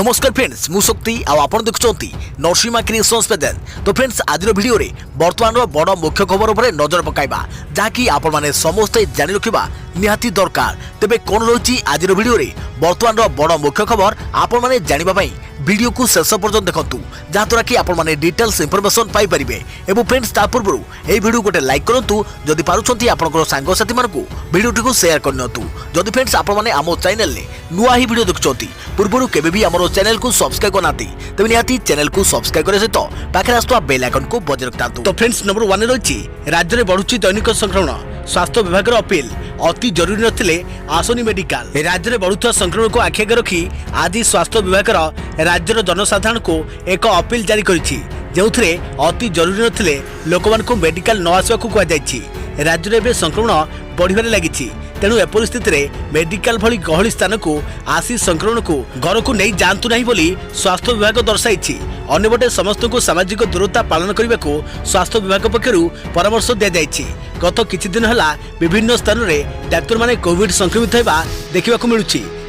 नमस्कार फ्रेंड्स मु शक्ति आपण देखुंती नरसिंहा क्रिएशंस पेजेंट। तो फ्रेंड्स आज वीडियो रे वर्तमान बड़ मुख्य खबर उपर नजर पकाइबा जहाँकि आपण माने समस्ते जानि रखिबा निहाती दरकार। तेबे कोन रही आज वीडियो रे वर्तमान बड़ मुख्य खबर आपण माने जानिबा पई वीडियो को शेष पर्यंत देखंतु जहाँद्वारा कि आपण माने डिटेल्स इंफॉर्मेशन पाई परिबे। एवं फ्रेंड्स ता पूर्व ए वीडियो गोटे लाइक करंतु जदि पारुछंती आपनकर सांग साथी मानकु वीडियो को शेयर करनतु। जदि फ्रेंड्स आपण माने आमो चैनल ले नुआ ही वीडियो देखुछंती पूर्व केबे भी हमरो चैनल को सब्सक्राइब करनाती तबे निहाती चैनल को सब्सक्राइब करे सहित पाखे आस्तुवा बेल आइकन को बजाय रखतांतु। तो फ्रेंड्स नंबर 1 रही राज्य में बढ़ुची दैनिक संक्रमण स्वास्थ्य विभाग अपील अति जरूरी नथिले आसनी मेडिकल। राज्य में बढ़ुवा संक्रमण को आखि आगे रखी आज स्वास्थ्य विभाग राज्यर जनसाधारण को एक अपील जारी करिछि जेउथरे अति जरूरी नथिले लोक मानकु मेडिकल न आसवा को कुआ जाइछि। राज्य में संक्रमण बढ़िबारे लागिछि तेणु ए परिस्थिति में मेडिकल भली गहली स्थान को आसी संक्रमण को घर को नहीं जातु नहीं बोली स्वास्थ्य विभाग दर्शाई। अन्यपटे समस्त को सामाजिक दूरता पालन करने को स्वास्थ्य विभाग पक्षर परामर्श दि जाइछि। गत किछि दिन हला विभिन्न स्थान में डाक्तर माने कोविड संक्रमित होगा देखा मिलूँ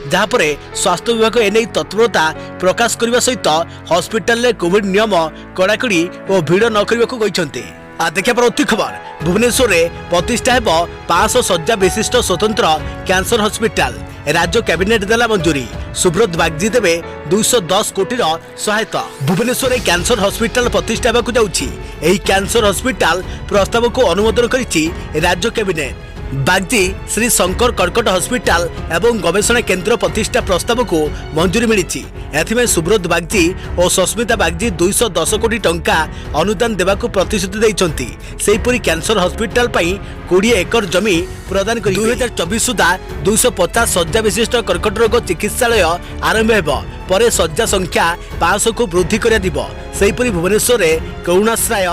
जहाँपर स्वास्थ्य विभाग एने तत्परता प्रकाश करने सहित हॉस्पिटल में कोविड नियम कड़ाकड़ी और भिड़ न करने को कहते। देखा परवर्ती खबर भुवनेश्वर में प्रतिष्ठा हेब 500 शଯ୍या विशिष्ट स्वतंत्र कैंसर हॉस्पिटल। राज्य कैबिनेट देला मंजूरी सुब्रत बागजी देवे 210 कोटी सहायता। भुवनेश्वर में कैंसर हॉस्पिटल प्रतिष्ठा हेबाकु जाउछि। एही कैंसर हॉस्पिटल प्रस्ताव को अनुमोदन करिछि राज्य कैबिनेट। बागजी श्री शंकर कर्कट हॉस्पिटल एवं गवेषणा केंद्र प्रतिष्ठा प्रस्ताव को मंजूरी मिली। एथिमे सुब्रत बागजी और सस्मिता बागजी 210 कोटी टंका अनुदान देवाकू प्रतिश्रुति देइछंती। सेहीपरि कैंसर हॉस्पिटल पई 20 एकर जमी प्रदान करी 2024 सुधा 250 शଯ୍या विशिष्ट कर्कट रोग चिकित्सालय आरंभ हेबो। परे शଯ୍या संख्या 500 को वृद्धि करा दिबो। सेहीपरि भुवनेश्वर रे करुणाश्रय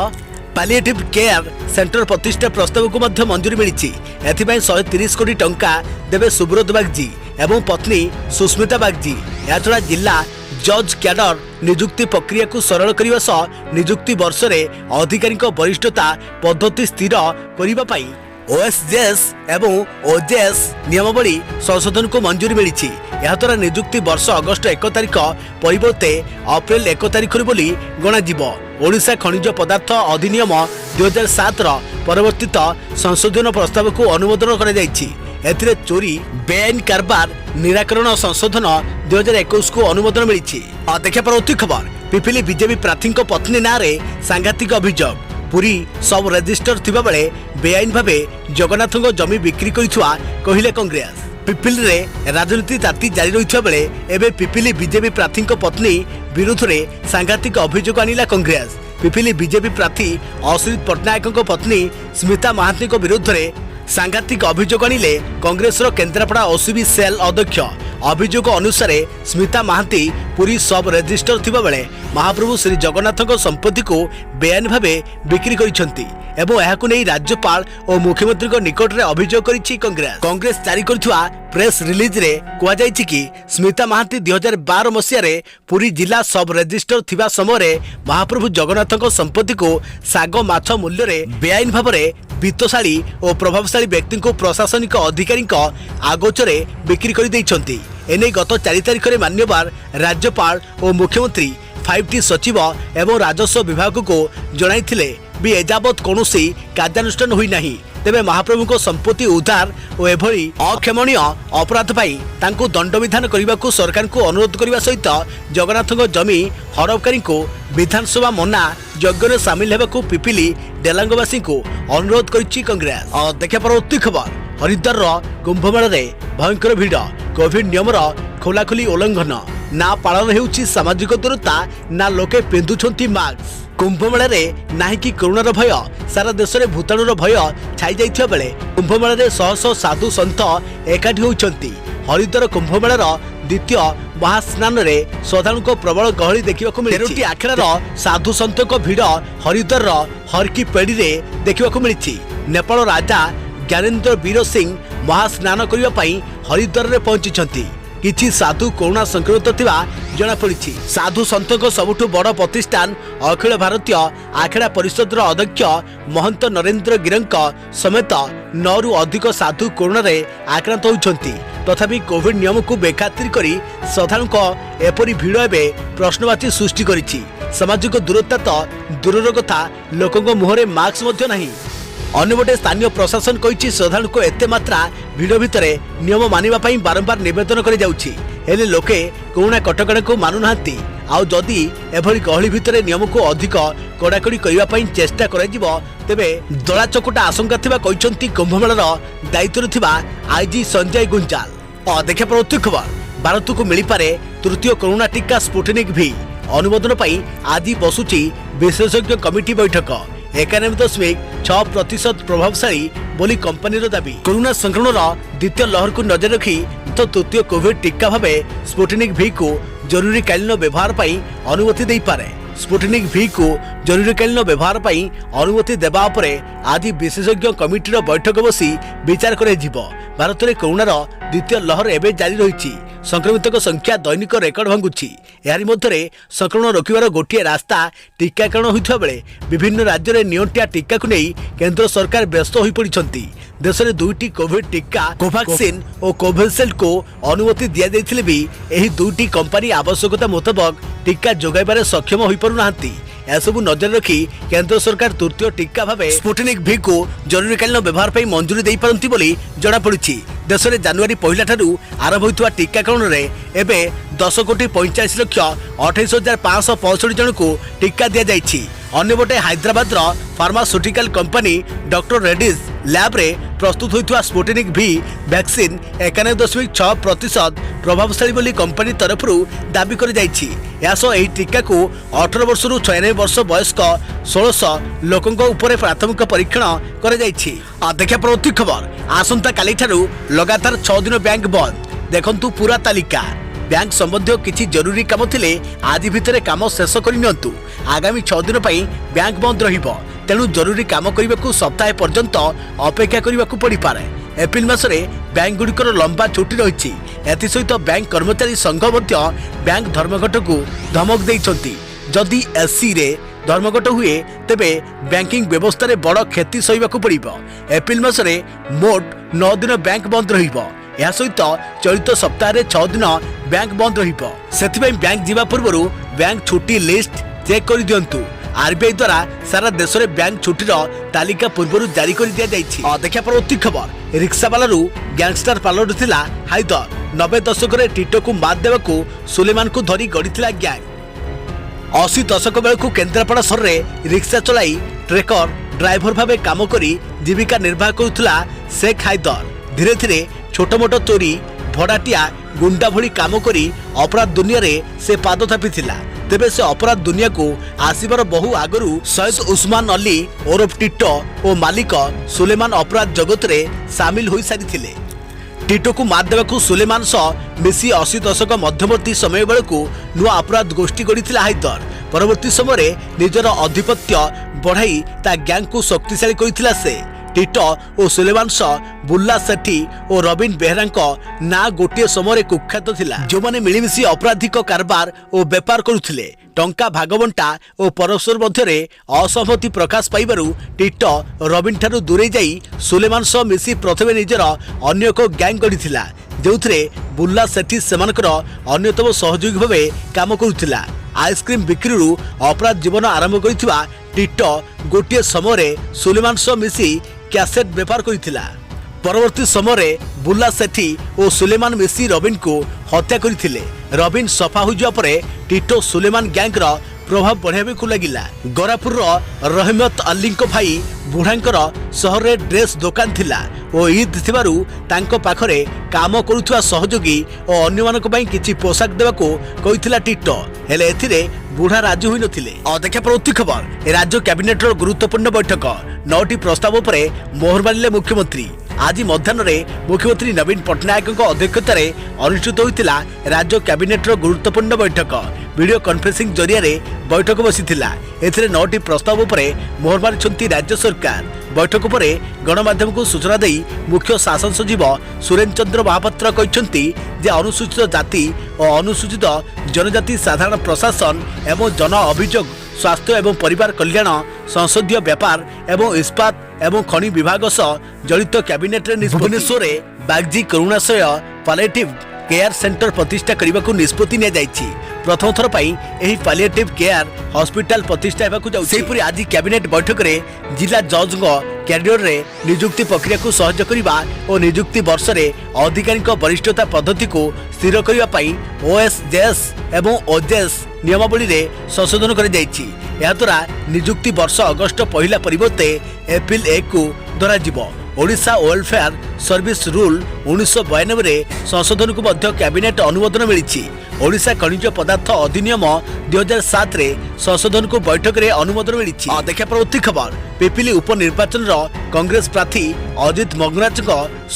पैलिएटिव केयर सेंटर प्रतिष्ठा प्रस्ताव को मध्य मंजूरी मिली। एथिपाई 130 कोटी टंका देवे सुब्रत बागजी एवं पत्नी सुस्मिता बागजी। याछड़ा जिला जज कैडर नियुक्ति प्रक्रिया को सरल करने सह नियुक्ति वर्ष में अधिकारी वरिष्ठता पद्धति स्थिर करने ओएसजेएस एवं ओजेएस नियमावली संशोधन को मंजूरी मिली। याद्वारा नियुक्ति वर्ष अगस्ट 1 तारिख परिवर्ते अप्रैल 1 तारिख बोली गणाजिब। ओडिशा खनिज पदार्थ अधिनियम 2007 परिवर्तित संशोधन प्रस्ताव को अनुमोदन करा जायछि। एथिरे चोरी बेआईन कारबार निराकरण संशोधन 2021 को अनुमोदन मिली। देखा परवर्ती खबर पिपिली बीजेपी प्रार्थी पत्नी ना रे सांघातिक अभियोग। पुरी सब रजिस्टर थिबा बेले बेआईन भावे जगन्नाथ जमी बिक्री करिथुआ कहिले कांग्रेस। पिपिली रे राजनीति ताती जारी रहिथुआ बेले एबे पिपिली बीजेपी प्रार्थी पत्नी विरुद्ध रे सांघातिक अभियोग आनिला कांग्रेस। पिपिली बीजेपी प्रार्थी अश्रित पट्टनायक पत्नी स्मिता महांती विरुद्ध रे सांघातिक अभियोग आनिले कांग्रेस केन्द्रापड़ा ओसीबी सेल अध्यक्ष। अभियोग अनुसार स्मिता महांती पुरी सब रजिस्टर थिबा बेले महाप्रभु श्री जगन्नाथ संपत्ति को बेआईन भावे बिक्री करिसेंती एवं एहाकु नै राज्यपाल और मुख्यमंत्री निकट में अभियोग करिछि कांग्रेस जारी करथिबा प्रेस रिलीज रे कुआ जायछि कि स्मिता महांती 2012 मसिया रे पुरी जिला सब रजिस्टर थिबा समय महाप्रभु जगन्नाथ संपत्ति को साग माछ मूल्य रे बेआईन भाव में वित्तशाली और प्रभावशाली व्यक्ति को प्रशासनिक अधिकारी आगोचरे बिक्री कर देइछंती। एने गत 4 तारिख में मान्यवर राज्यपाल और मुख्यमंत्री 5T सचिव एवं राजस्व विभाग को जणाइथिले भी एजाबत कौनसी कार्यानुष्ठान होई नाही। तेबे महाप्रभु को संपत्ति उद्धार और एभली अक्षमणीय अपराध पाई तांको दंड विधान करने को सरकार को अनुरोध करने सहित जगन्नाथ जमी हड़पकारी को विधानसभा मना यज्ञ में सामिल होगा पिपिली डेलांगवासी को अनुरोध करिछि कांग्रेस। देखा परवर्ती खबर हरिद्वार कुंभमेला रे भयंकर भिड़ कोविड नियमर खोलाखोली उल्लंघन ना पालन होउछि सामाजिक दूरता ना लोके पिंधुछंती मास्क। कुंभमेला रे नाही कि कोरोनार भय सारा देश में भूताणुर भय छाई जाइथिबा बेले कुंभमेला रे शह शह साधु सन्थ एकाठी होइछंती। हरिद्वार कुंभमेलार द्वितीय महास्नान रे श्रद्धालु को प्रबल गहली देखा मिली। आखड़ार साधु सन्थ भिड़ हरिद्वार हरकी पेड़ी रे देखा मिली। नेपाल राजा ज्ञानेन्द्र वीर सिंह महास्नान करने हरिद्वार रे पहुंची। किछि साधु कोरोना संक्रमित थिबा जना पड़ी। साधु सन्थक सबुठु बड़ प्रतिष्ठान अखिल भारतीय आखड़ा परिषद अध्यक्ष महंत नरेंद्र गिरंक समेत 9 रु अधिक साधु कोरोना रे आक्रांत होइछंती। तथापि कोविड नियम को बेखातिर करी साधारण एपरी भिड़ एवं प्रश्नवाची सृष्टि करिछि। सामाजिक दूरता तो दूरर कथा लोकों मुहरे मास्क मध्य नहीं। अन्यपटे स्थानीय प्रशासन कहिछि साधारण को एते मात्रा भिड़ भितर नियम मानिबा पई बारंबार निवेदन करि जाउछि, हेले लोके कोरोना कटकणा को मानु नाहांती। आउ जदि एभली गहली भितर नियम को अधिक कड़ाकड़ी करबा पई चेष्टा कराजिबो तेबे दला चकोटा आशंका थिबा कहिसंती कुंभमेलार दायित्व थिबा आईजी संजय गुंजाल। देखा परवर्ती खबर, भारत को मिली पारे तृतीय कोरोना टीका स्पुटनिक V अनुमोदन पई आज बसुची विशेषज्ञ कमिटी बैठक। 91.6% प्रभावशाली बोली कंपनीर दाबी। कोरोना संक्रमण द्वितीय लहर को नजर रखी तो तृतीय कोविड टीका भावे स्पुटनिक V को जरूरीकालीन व्यवहार पई अनुमति दे पारे। स्पुटनिक V को जरूरीकालीन व्यवहार पई अनुमति देबा उपरे आज विशेषज्ञ कमिटीर बैठक बसी विचार करे जिवो। भारत में कोरोनार द्वितीय लहर एवं जारी रही। संक्रमितों संख्या दैनिक रेकर्ड भांगुछि। यारी मध्य संक्रमण रोकबार गोटे रास्ता टीकाकरण होता बेले विभिन्न राज्य में नियंत्रित टीका को नहीं केंद्र सरकार व्यस्त हो पड़ती। देश में 2टी कोविड टीका कोवैक्सीन और कोविशील्ड को अनुमति दि जाइथिले भी एही 2टी कंपनी आवश्यकता मुताबक टीका जोगाइबारे सक्षम हो पारु नाहांती। एसबू नजर रखी केंद्र सरकार तृतीय टीका भावे स्पुटनिक V को जरूरीकालीन व्यवहार पर मंजूरी दे पारंती बोली जणा पड़ुछि। देश में जनवरी 1 ठारू आरंभ होइतवा टीकाकरण रे एबे 10,45,28,565 जन को टीका दिया जाइछि। अन्यपटे Hyderabad pharmaceutical company doctor Reddy's lab रे प्रस्तुत होइतवा स्पुटनिक V वैक्सीन 91.6% प्रभावशाली बोली कंपनी तरफ दाबी कर जाइछि। यासो एही टीका को 18 वर्ष रु 96 वर्ष वयस्क 1600 लोकंक उपरे प्राथमिक परीक्षण कर जाइछि। देखा परवर्ती खबर, आसंता काली ठारू लगातार 6 दिन बैंक बंद। देखंतु पूरा तालिका। बैंक संबंधी किछि जरूरी काम थिले आज भितरे काम शेष करनियंतु। आगामी 6 दिन पई बैंक बंद रहिबो, तेणु जरूरी काम करबाकू सप्ताह पर्यंत अपेक्षा करबाकू पड़ी पारे। एप्रिल मासरे बैंक गुड़िकर लंबा छुट्टी रही। एसहित बैंक कर्मचारी संघ मध्य बैंक धर्मघट को धमक देइछंती। जदि एससी रे धर्मघट हुए तेबे बैंकिंग व्यवस्था रे बड़ क्षति सहिबाकू पड़िबो। एप्रिल मासरे मोट 9 दिन बैंक बंद रहिबो। या सहित चलित सप्ताह 6 दिन बैंक बंद रहिबो। सेथिबें बैंक जीवा पूर्व बैंक छुट्टी लिस्ट चेक कर दियंतु। आरबीआई द्वारा सारा देश में बैंक छुट्टीर तालिका पूर्व जारी कर दिया जाइछि। देखा परवर्ती खबर, रिक्शा बालारू गैंगस्टर पालटुथिला हाइदर। 90 दशक रे टीटो को मात देवाकू सुलेमान को धरी गढ़ीथिला गैंग। 80 दशक बेलू केन्द्रापड़ा सहर में रिक्शा चलाई ट्रेकर ड्राइवर भावे काम करी जीविका निर्वाह करुथिला शेख हाइदर। धीरे धीरे छोट मोट चोरी भड़ाटिया गुंडा भली काम करी अपराध दुनिया रे से पाद थापिथिला। तेबे से अपराध दुनिया को आसीबार बहु आगरू सैयद उस्मान अली ओरफ टीटो और मालिक सुलेमान अपराध जगत रे सामिल होई सारिथिले। टीटो को मात देवाकू सुलेमान सह मिसी 80 दशक मध्यवर्ती समय बेलू नुआ अपराध गोष्ठी गढ़ी हाइदर। परवर्ती समय निजर आधिपत्य बढ़ाई ता गैंग को शक्तिशाली करथिला से। टीटो और सुलेमान सह बुल्ला सेठी और रबिन बेहरा ना गोटे समय कुख्यात थिला, जो माने मिलिमिशी आपराधिक कारबार और बेपार करुथिले। टंका भागबंटा और परस्पर मध्य असहमति प्रकाश पाइबारु टीटो रबिन ठारू दूरे जाई सुलेमान सह मिसी प्रथमे निजर अन्य एक गैंग गढ़ीथिला, जोथिरे बुल्ला सेठी सेमानकर अन्यतम सहयोगी भावे काम करुथिला। आइसक्रीम बिक्री अपराध जीवन आरंभ करथिबा टीटो गोटे समय सुलेमान सह मिसी कैसेट बेपार करथिला। परवर्ती समय बुल्ला सेठी और सुलेमान मिसी रबिन को हत्या करथिले। रबिन सफा हो जावा परे टीटो सुलेमान गैंगर प्रभाव बढ़ावे को लगिला। गोरापुर रहमत अली भाई बुढ़ांकर सहर रे ड्रेस दुकान थिला और ईद थिबारु तांको पाखरे काम करुथुवा सहयोगी और अन्य मानक पई किछि पोशाक देबाको कहिथिला टीटो, हेले एथिरे बुढ़ा राजी होई नथिले। देखा परवर्ती खबर, राज्य कैबिनेट गुरुत्वपूर्ण बैठक 9टी प्रस्ताव पर मोहर मारिले मुख्यमंत्री। आज मध्याह्न मुख्यमंत्री नवीन पट्टनायक अध्यक्षतार अनुष्ठित होता राज्य कैबिनेट गुरुत्वपूर्ण बैठक वीडियो कॉन्फ्रेंसिंग जरिया बैठक बसी। 9टी प्रस्ताव पर मोहर मारी राज्य सरकार। बैठक पर गणमाध्यम को सूचना दे मुख्य शासन सचिव सुरेन्द्र चंद्र महापात्र कहते अनुसूचित जाति और अनुसूचित जनजाति साधारण प्रशासन एवं जन अभियोग स्वास्थ्य एवं परिवार कल्याण संसदीय व्यापार एवं इस्पात एवं खनि विभाग सह जड़ित कैबिनेट भुवनेश्वर बागजी करुणाशय ପାଲିଏଟିଭ୍ केयर सेंटर प्रतिष्ठा करने को निष्पत्ति नि प्रथम थर पर पालिएटिव केयर हॉस्पिटल प्रतिष्ठा होगापरी आज कैबिनेट बैठक में जिला जज कैरियर रे नियुक्ति प्रक्रिया को सहज करने और नियुक्ति वर्ष में अधिकारी वरिष्ठता पद्धति को स्थिर करने ओएसजेएस एवं ओजेएस नियमावली रे संशोधन द्वारा नियुक्ति वर्ष अगस्ट पहला परिवर्ते एप्रिल 1 को धरा ओडिशा वेलफेयर सर्विस रूल 1992 संशोधन को मध्य कैबिनेट अनुमोदन मिली। ओडिशा खनिज पदार्थ अधिनियम 2007 रे संशोधन को बैठक में अनुमोदन मिली। देखा परवर्ती खबर पिपिली उपनिर्वाचन कांग्रेस प्रार्थी अजित मंगराज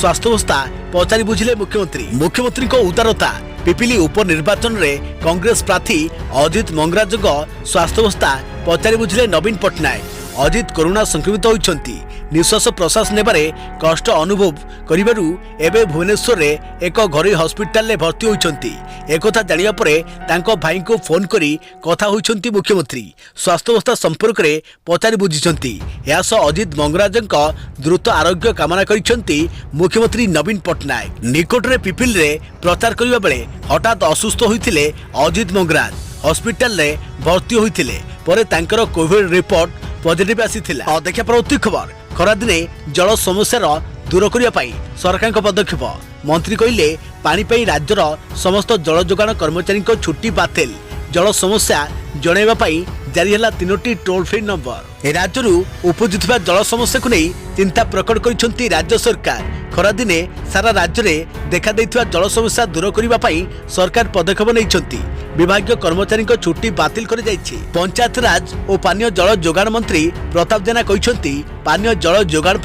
स्वास्थ्य अवस्था पचारि बुझिले मुख्यमंत्री उदारता पिपिली उपनिर्वाचन में कांग्रेस प्रार्थी अजित मंगराज स्वास्थ्य अवस्था पचारि बुझिले नवीन पट्टनायक। अजित कोरोना संक्रमित होइछंती निश्वास प्रश्वास नेबारे कष्ट अनुभव करिबारु एबे भुवनेश्वर रे एक घरोई हॉस्पिटल रे भर्ती होइछंती। एकथा जानिया परे तांको भाई को फोन करी कथा होइछंती मुख्यमंत्री स्वास्थ्य अवस्था संपर्क रे पचारि बुझिछंती। यास अजित मंगराजंक द्रुत आरोग्य कामना करिछंती मुख्यमंत्री नवीन पट्टनायक। निकट रे पिपिल रे प्रचार करिबा बेले हठात असुस्थ होइथिले अजित मंगराज हॉस्पिटल रे भर्ती होइथिले परे तांकर कोविड रिपोर्ट पॉजिटिव आसीथिला। देखा परवर्ती खबर खरा दिने जल समस्या दूर करने सरकार पदक्षेप मंत्री कहले पानी पाई राज्यर समस्त जल जोगाण कर्मचारी छुट्टी बातिल जल समस्या जनइबा जारी है 3टी टोल फ्री नंबर। राज्य उपजुवा जल समस्या को नहीं चिंता प्रकट कर राज्य सरकार खरा दिने सारा राज्य में देखा जल समस्या दूर करने सरकार पदक्षेप नहीं विभागीय कर्मचारी छुट्टी बातिल कर पंचायत राज और पानीय जल जोगाण मंत्री प्रताप जेना कहते पानीय जल जोगाण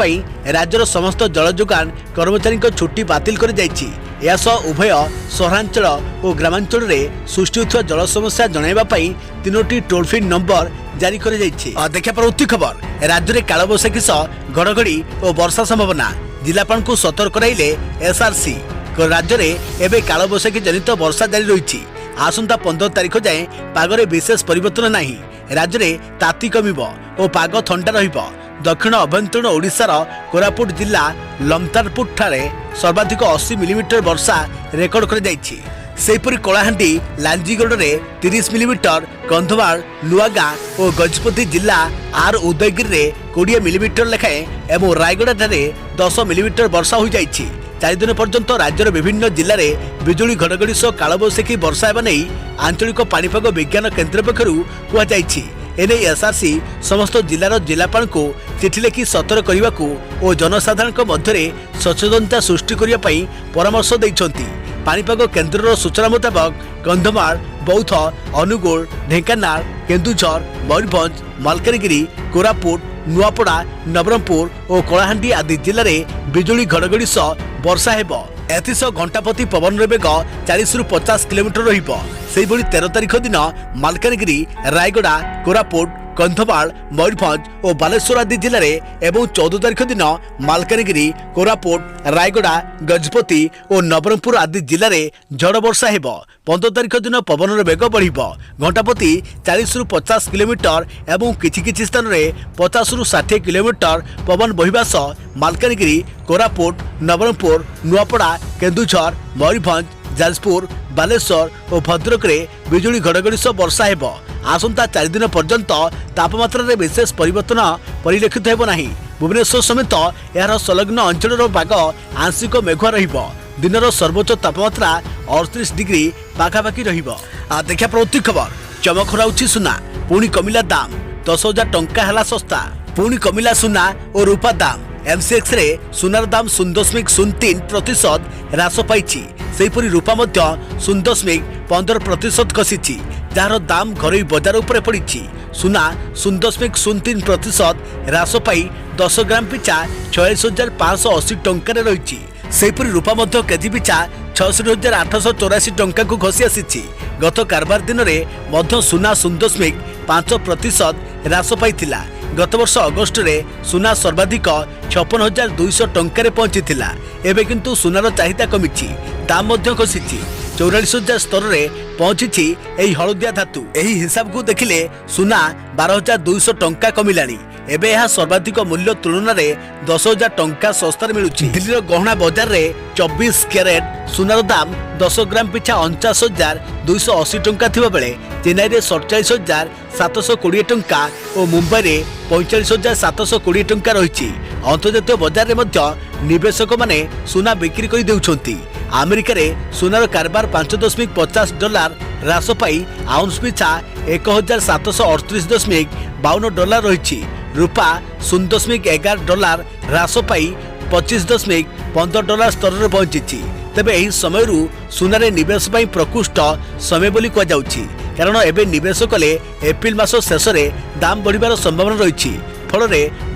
राज्यर समस्त जल जोगाण कर्मचारी छुट्टी बातिल कर उभय सहरांचल और ग्रामांचल में सृष्टि होता जल समस्या जनइबा 3टी टोल फ्री नंबर जारी कर देखा परवर्ती खबर राज्य में कालबैशाखी सह घड़घड़ी और वर्षा संभावना जिलापाल को सतर्क कराइले एसआरसी। राज्य में एवं कालबैशाखी जनित वर्षा जारी रही आसंता 15 तारीख जाए पागरे विशेष परिवर्तन नहीं। राज्य में ताती कमिब और पाग ठंडा रहिबो। दक्षिण अभ्यंतरण ओडिशार कोरापुट जिला लमतारपुर ठारे सर्वाधिक 80 मिलीमीटर वर्षा रेकर्ड कर जाइछि। सेपरी कलाहांडी लांजीगढ़ में 30 मिलीमीटर कंधमाल नुआगां और गजपति जिला आर उदयगिरी में 20 मिलीमीटर लेखाएं एवं रायगढ़ ठारे 10 मिलीमीटर वर्षा हो जाइछि। 4 दिन पर्यंत राज्यर विभिन्न जिले में बिजुली घड़घड़ी सह कालबैशाखी वर्षा हेबा नहीं आंचलिक पाणीपाग विज्ञान केन्द्र पक्षरु कुहाଯାଇଛି। एने एसआरसी समस्त जिलार जिलापाल को चिठी लिखि सतर्क करने और जनसाधारण मध्य सचेतनता सृष्टि करने परामर्श देइछंती। पाणीपाग केन्द्र सूचना मुताबक कंधमाल बौद्ध अनुगुल ढेंकानाल केन्दुझर मयूरभंज मालकानगिरी कोरापुट नुआपड़ा नवरंगपुर और कलाहांडी आदि जिले में बिजुली घड़घड़ी सह वर्षा हेबो। एथिसह घंटाप्रति पवन बेग 40 ରୁ 50 किलोमीटर रहिबो। सेही भली 13 तारीख दिन मालकानगिरी रायगड़ा कोरापुट कंधमाल मयूरभंज और बालेश्वर आदि जिले में एवं 14 तारीख दिन मालकानगिरी कोरापुट रायगड़ा गजपति और नवरंगपुर आदि जिले में झड़ वर्षा हेबो। 15 तारीख दिन पवन बेग बढ़िबो घंटाप्रति 40 ରୁ 50 किलोमीटर एवं किछि स्थान में 50 ରୁ 60 किलोमीटर पवन बहिबा सह मालकानगिरी कोरापुट नवरंगपुर नुआपड़ा केन्दुझर मयूरभंज जाजपुर बालेश्वर और भद्रक रे बिजुली घड़घड़ी सह वर्षा हेबो। आसंता 4 दिन पर्यंत तापमात्रा रे विशेष परिवर्तन परिलक्षित हेबो नाही। भुवनेश्वर समेत यार संलग्न अंचल भाग आंशिक मेघुआ रहिबो। दिनर सर्वोच्च तापमात्रा 38 डिग्री पाखापाखि रहिबो। देखा प्रवृत्ति खबर चमक हराउछि सुना पुणी कमिला दाम 10,000 टंका हैला सस्ता। पुणी कमिला सुना और रूपा दाम एमसीएक्स रे सुनार दाम 0.03% ह्रास पाइछि। सेहीपरि रूपा मध्य 0.15% खसिछि जार दाम घरोई बजार उपरे पड़िछि। सुना 0.03% ह्रास पाई 10 ग्राम पिछा 46,580 टंका रही। सेहीपरि रूपा मध्य केजी पिछा 66,884 टंका को खसी आसी। गत कारबार दिन में मध्य सुना 0.5% ह्रास पाइथिला। गत वर्ष अगस्ट रे सुना सर्वाधिक 56,200 टंका पहुंची थिला। एबे किंतु सुनार चाहिदा कमिछि दाम मध्य खसिछि। 44,000 स्तर में पहुंची एही हलदिया धातु। एही हिसाब को देखिले सुना 12,200 टंका कमिलानी। एबे यह सर्वाधिक मूल्य तुलन में 10,000 टंका सस्तार मिलुछि। दिल्लीर गहना बाजार में 24 कैरेट सुनार दाम 10 ग्राम पिछा 49,280 टंका थिबा बेले चेन्नई में 47,720 टंका और मुंबई में 45,720 टंका रही। अंतर्जातीय बाजार में निवेशक माने सुना बिक्री कर देउछंती। अमेरिका रे सुनार कारबार $5.50 ह्रास पाई आउंस पिछा $1,738.52 रही। रूपा $0.11 ह्रास पाई $25.15 स्तर में पहुंची। तेबे एही समय सुनारे निवेश पाई प्रकृष्ट समय बोली कह जाउछि, कारण एबे निवेश कले एप्रिल मास शेष में दाम बढ़िबार संभावना रही। फल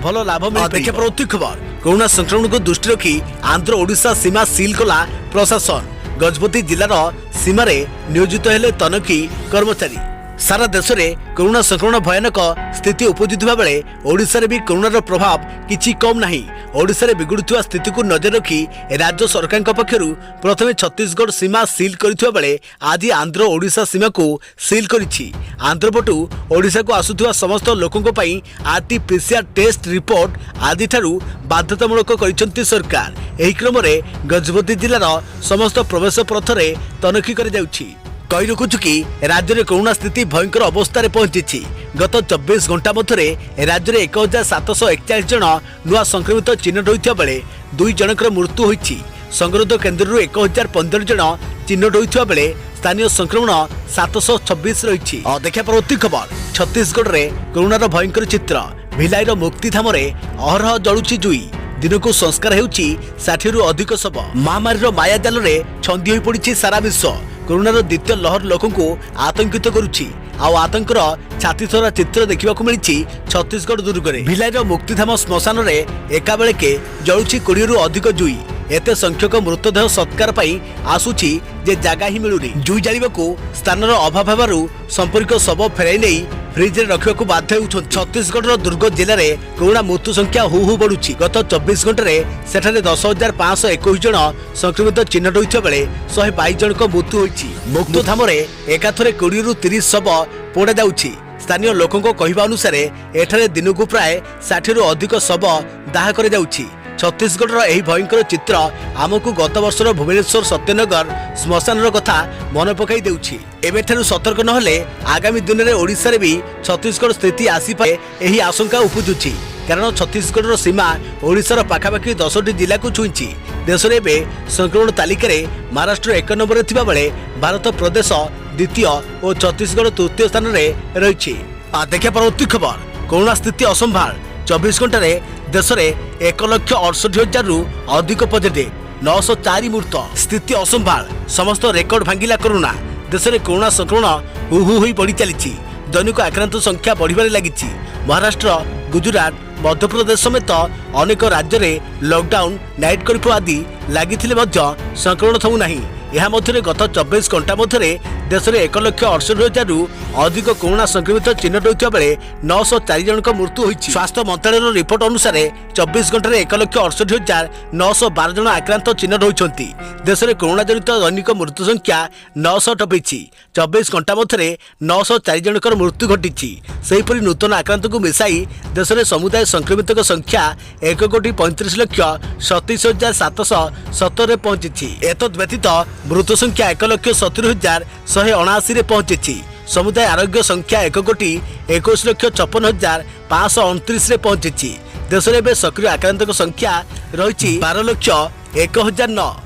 भल लाभ मिल खबर। कोरोना संक्रमण को दृष्टि रखी आंध्र ओडिशा सीमा सील कला प्रशासन। गजपति जिलार सीमार नियोजित हेले तनखी कर्मचारी। सारा देश में कोरोना संक्रमण भयानक स्थिति उपजुवा बेले ओडिशा रे भी कोरोनार प्रभाव किछि कम नहीं। ओडिशा रे बिगुड़ुवा स्थिति को नजर रखी राज्य सरकार पक्षरु प्रथमे छत्तीसगढ़ सीमा सील करथिबा बेले आज आंध्र ओडिशा सीमा को सील करिछि। आंध्र पटु ओडिशा को आसुथिबा समस्त लोकंक पई आरटीपीसीआर टेस्ट रिपोर्ट आदि ठारू बाध्यतामूलक करिसंती सरकार। एही क्रम रे गजपति जिलार समस्त प्रवेश पथरे तनखी कर जाउछि। कही रखुछु कि राज्य में कोरोना स्थिति भयंकर अवस्था पहुंची। गत 24 घंटा मध्य राज्य में 1,741 जन नुआ संक्रमित चिन्हट होता बेले 2 जनकर मृत्यु होती। संगरोध केन्द्र 1,015 जन चिन्हट होता बेले स्थानीय संक्रमण 726 रही। देखा परवर्ती खबर। छत्तीसगढ़ में कोरोनार भयंकर चित्र। भिलाईर मुक्तिधाम अहरह जलुची जुई। दिन को संस्कार होउची 60 रु अधिक शव। महामारी माया जाल में छंदी हो पड़ी सारा विश्व। कोरोनार द्वितीय लहर लोकों को आतंकित करुछि। आतंकर छाती थरा चित्र देखा मिली छत्तीसगढ़ दुर्ग में। भिलाईर मुक्तिधाम श्मशान में एका बेलके जलुछि 20 रु अधिक जुई। एते संख्यक मृतदेह सत्कार पाई आसुछि जे जागा ही मिलुनी। जुई जालिबाकू स्थानर अभाव हेबारु संपर्क शव फेराई नहीं फ्रिज रे रखिबाकू बाध्य होउछन। छत्तीसगढ़ दुर्ग जिले में कोरोना मृत्यु संख्या हु बढ़ुछि। गत 24 घंटे सेठारे 10,521 जन संक्रमित चिन्हट होइथिबा बेले 122 जनक मृत्यु होइछि। मुक्तिधाम रे एकाथरे 20 रु 30 शव पोड़ा जाउछि। स्थानीय लोकों कहवा अनुसार एठारे दिनकू प्राय 60 रु अधिक शव दाह कर जाउछि। छत्तीसगढ़ यह भयंकर चित्र आमको गत वर्षर भुवनेश्वर सत्यनगर श्मशान कथा मन पकई देउछि। एबेठारु सतर्क नहले आगामी दिन में ओडिशा रे भी छत्तीसगढ़ स्थिति आसीपारे यही आशंका उपजुछि। कारण छत्तीसगढ़ सीमा ओडिशार पाखापाखि 10टी जिला को छुईछि। देश में संक्रमण तालिका रे महाराष्ट्र 1 नंबर थिबा बेले भारत प्रदेश द्वितीय और छत्तीसगढ़ तृतीय स्थान में रही। देखा परवर्ती खबर। कोरोना स्थिति असंभाल। 24 घंटे देश में 1,68,000 रु अधिक पॉजिटिव, 904 मृत। स्थिति असंभाल। समस्त रेकर्ड भांगिला कोरोना। देश में कोरोना संक्रमण हु हो बढ़ी चली। दैनिक आक्रांत संख्या बढ़िबारे लागिछि। महाराष्ट्र, गुजरात, मध्यप्रदेश समेत अनेक राज्य में लॉकडाउन, नाइट कर्फ्यू आदि लगी संक्रमण थमु नहीं। यह मध्य गत 24 घंटा मध्य देश में 1,68,000 रु अधिक कोरोना संक्रमित चिन्हट होता बेले 904 जनक मृत्यु होइछि। स्वास्थ्य मंत्रालय रिपोर्ट अनुसार 24 घंटे 1,68,912 जन आक्रांत चिन्हट होइछंती। देश में कोरोना जनित दैनिक मृत्यु संख्या 900 टपिछि। 24 घंटा मध्य 904 जनकर मृत्यु घटी। सेहीपरि नूतन आक्रांत को मिसाई देश में समुदाय संक्रमित संख्या 1,37,27,770 पहुंची। एतद व्यतीत मृत संख्या 1,70,179 पहुंची। समुदाय आरोग्य संख्या 1,21,56,529 पहुंची। देश में सक्रिय आक्रांत संख्या रही 12,01,009।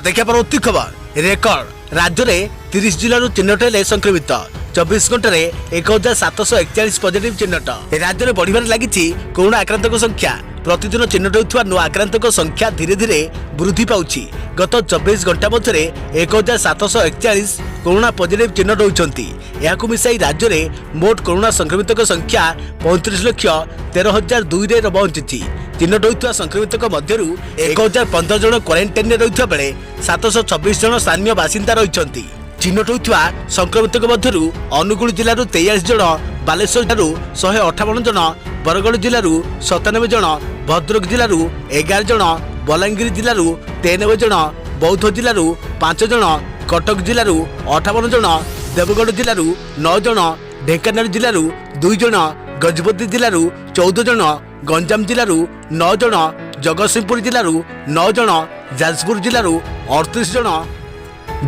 देखा परवर्ती खबर। रेकर्ड। राज्य में 30 जिलू चिन्हट हेले संक्रमित। 24 घंटे 1,741 पॉजिटिव चिन्हट। राज्य में बढ़िबार लागिछि कोरोना आक्रांत संख्या। प्रतिदिन चिन्हट होता नुआ आक्रांत संख्या धीरे धीरे वृद्धि पाउछि। गत 24 घंटा मध्य 1,741 कोरोना पॉजिटिव चिन्हट होती। यह मिसाई राज्य में मोट कोरोना संक्रमित संख्या 35,13,002 पहुंची। चिन्हट होता संक्रमित मध्य 1,015 जन क्वारेंटाइन रही बेले 726 जन स्थानीय बासिंदा रही। चिन्हट होता संक्रमित मध्य अनुगुल जिलूर 43 जन, बालेश्वर जिलूर 158 जन, बरगढ़ जिलूर 97 जन, भद्रक जिलूर 11 जन, बलांगीर जिलूर 93 जन, बौद्ध जिलूर 5 जन, कटक जिलूर 58 जन, देवगढ़ जिलूर 9 जन, ढेंकानाल जिलूर 2 जन, गजपति जिलूर 14 जन, गंजाम जिलूर 9 जन, जगतसिंहपुर जिलूर 9 जन, जाजपुर जिलूर 38 जन,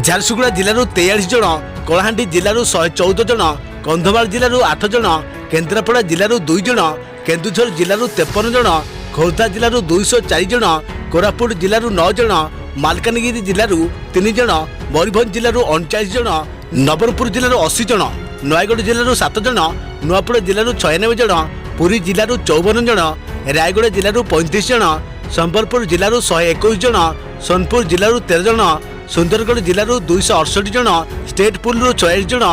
झारसुगुड़ा जिलूर 43 जन, कलाहांडी जिलूर 114 जन, कंधमाल जिलूर 8 जन, केन्द्रापड़ा जिलूर 2 जन, केन्दुझर जिलूर 53 जन, खोर्धा जिलूर 204 जन, कोरापुट जिलूर 9 जन, मालकानगिरी जिलूर 3 जन, मयूरभंज जिलूर 39 जन, नवरंगपुर जिलूर 80 जन, नयगढ़ जिलूर 7 जन, नुआपड़ा जिलूर 96 जन, पुरी जिलूर 54 जन, रायगढ़ जिलूर 35 जन, संबलपुर जिलूर 121 जन, सोनपुर जिलूर 13 जन, सुंदरगढ़ जिलूर 268 जन, स्टेट पुल 46 जन।